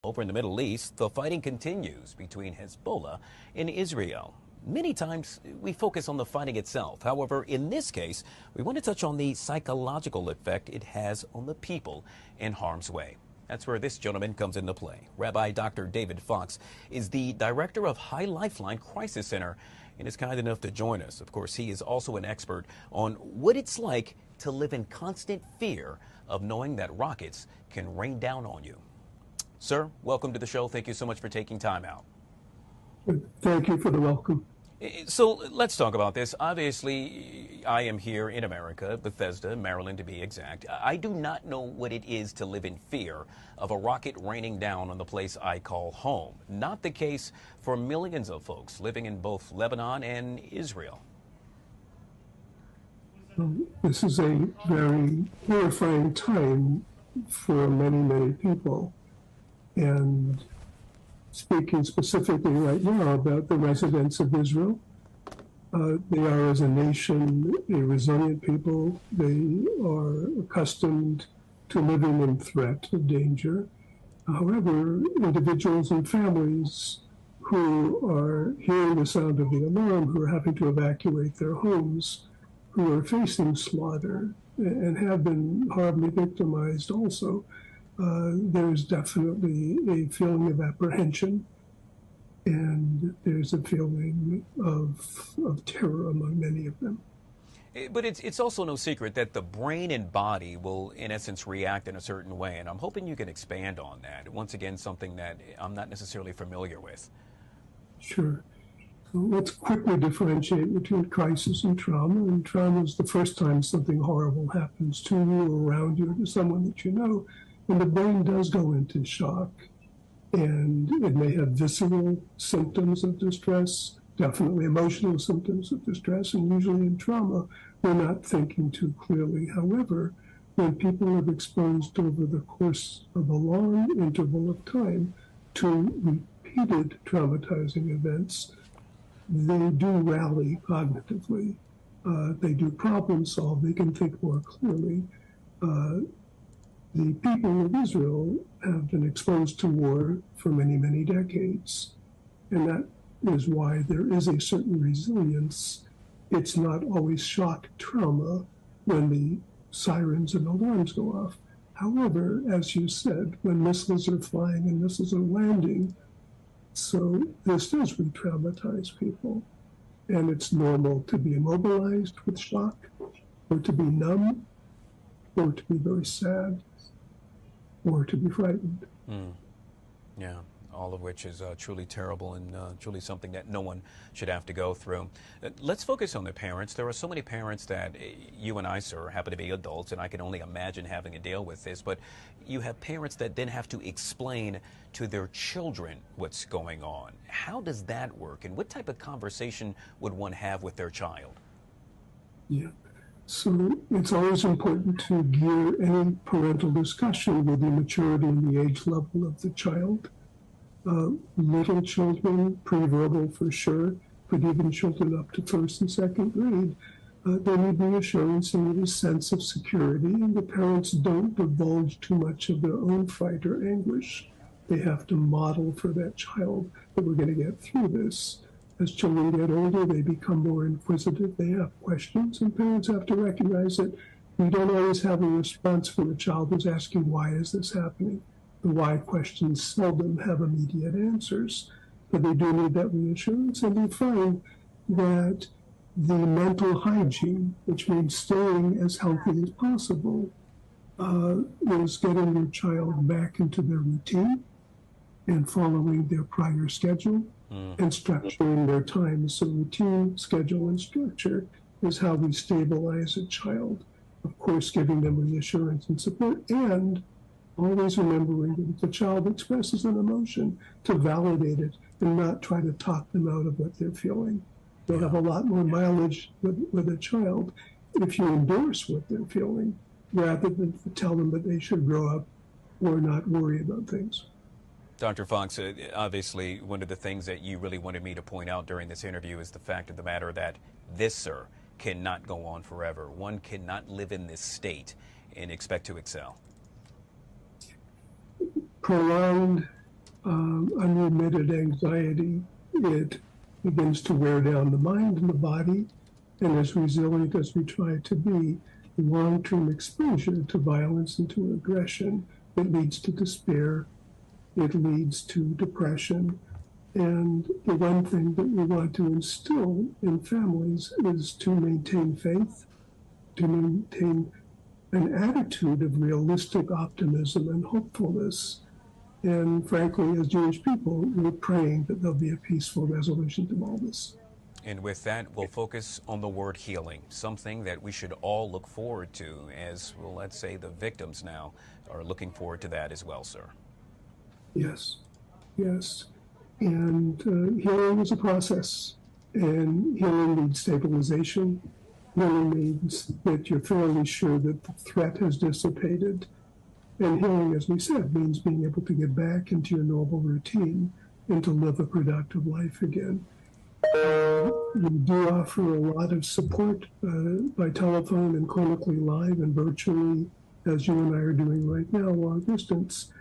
Over in the Middle East, the fighting continues between Hezbollah and Israel. Many times we focus on the fighting itself. However, in this case, we want to touch on the psychological effect it has on the people in harm's way. That's where this gentleman comes into play. Rabbi Dr. David Fox is the director of Chai Lifeline Crisis Center and is kind enough to join us. Of course, he is also an expert on what it's like to live in constant fear of knowing that rockets can rain down on you. Sir, welcome to the show. Thank you so much for taking time out. Thank you for the welcome. So let's talk about this. Obviously, I am here in America, Bethesda, Maryland to be exact. I do not know what it is to live in fear of a rocket raining down on the place I call home. Not the case for millions of folks living in both Lebanon and Israel. This is a very horrifying time for many people. And speaking specifically right now about the residents of Israel, they are as a nation a resilient people. They are accustomed to living in threat of danger. However, individuals and families who are hearing the sound of the alarm, who are having to evacuate their homes, who are facing slaughter and have been horribly victimized also, there's definitely a feeling of apprehension, and there's a feeling of terror among many of them. But it's also no secret that the brain and body will, in essence, react in a certain way, and I'm hoping you can expand on that. Once again, something that I'm not necessarily familiar with. Sure. So let's quickly differentiate between crisis and trauma. And trauma is the first time something horrible happens to you or around you, to someone that you know. And the brain does go into shock, and it may have visceral symptoms of distress, definitely emotional symptoms of distress, and usually in trauma, we're not thinking too clearly. However, when people are exposed over the course of a long interval of time to repeated traumatizing events, they do rally cognitively. They do problem solve. They can think more clearly. The people of Israel have been exposed to war for many decades, and that is why there is a certain resilience. It's not always shock trauma when the sirens and alarms go off. However, as you said, when missiles are flying and missiles are landing, so this does re-traumatize people, and it's normal to be immobilized with shock, or to be numb, or to be very sad, or to be frightened. Yeah, all of which is truly terrible and truly something that no one should have to go through. Let's focus on the parents. There are so many parents that you and I, sir, happen to be adults, and I can only imagine having to deal with this, but you have parents that then have to explain to their children what's going on. How does that work, and what type of conversation would one have with their child? Yeah. So it's always important to gear any parental discussion with the maturity and the age level of the child. Little children, pre-verbal for sure, but even children up to first and second grade, they need reassurance and a sense of security, and the parents don't divulge too much of their own fright or anguish. They have to model for that child that we're going to get through this. As children get older, they become more inquisitive, they have questions, and parents have to recognize that we don't always have a response for the child who's asking, why is this happening? The why questions seldom have immediate answers, but they do need that reassurance, and they find that the mental hygiene, which means staying as healthy as possible, is getting your child back into their routine and following their prior schedule, and structuring their time. So routine, schedule, and structure is how we stabilize a child. Of course, giving them reassurance and support, and always remembering that if the child expresses an emotion, to validate it and not try to talk them out of what they're feeling. They'll have a lot more mileage with a child if you endorse what they're feeling, rather than to tell them that they should grow up or not worry about things. Dr. Fox, obviously one of the things that you really wanted me to point out during this interview is the fact of the matter that this, sir, cannot go on forever. One cannot live in this state and expect to excel. Prolonged unremitted anxiety, it begins to wear down the mind and the body. And as resilient as we try to be, long-term exposure to violence and to aggression, it leads to despair, it leads to depression. And the one thing that we want to instill in families is to maintain faith, to maintain an attitude of realistic optimism and hopefulness. And frankly, as Jewish people, we're praying that there'll be a peaceful resolution to all this. And with that, we'll focus on the word healing, something that we should all look forward to as, well, let's say the victims now are looking forward to that as well, sir. Yes, yes. And healing is a process, and healing needs stabilization. Healing means that you're fairly sure that the threat has dissipated. And healing, as we said, means being able to get back into your normal routine and to live a productive life again. We do offer a lot of support by telephone and clinically live and virtually, as you and I are doing right now, long distance,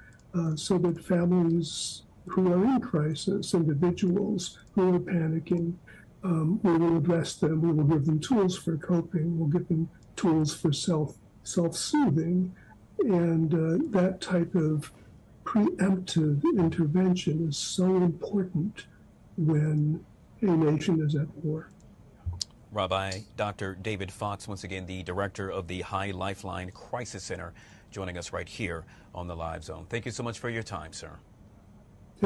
so that families who are in crisis, individuals who are panicking, we will address them. We will give them tools for coping. We'll give them tools for self-soothing. And that type of preemptive intervention is so important when a nation is at war. Rabbi Dr. David Fox, once again, the director of the Chai Lifeline Crisis Center, joining us right here on the Live Zone. Thank you so much for your time, sir.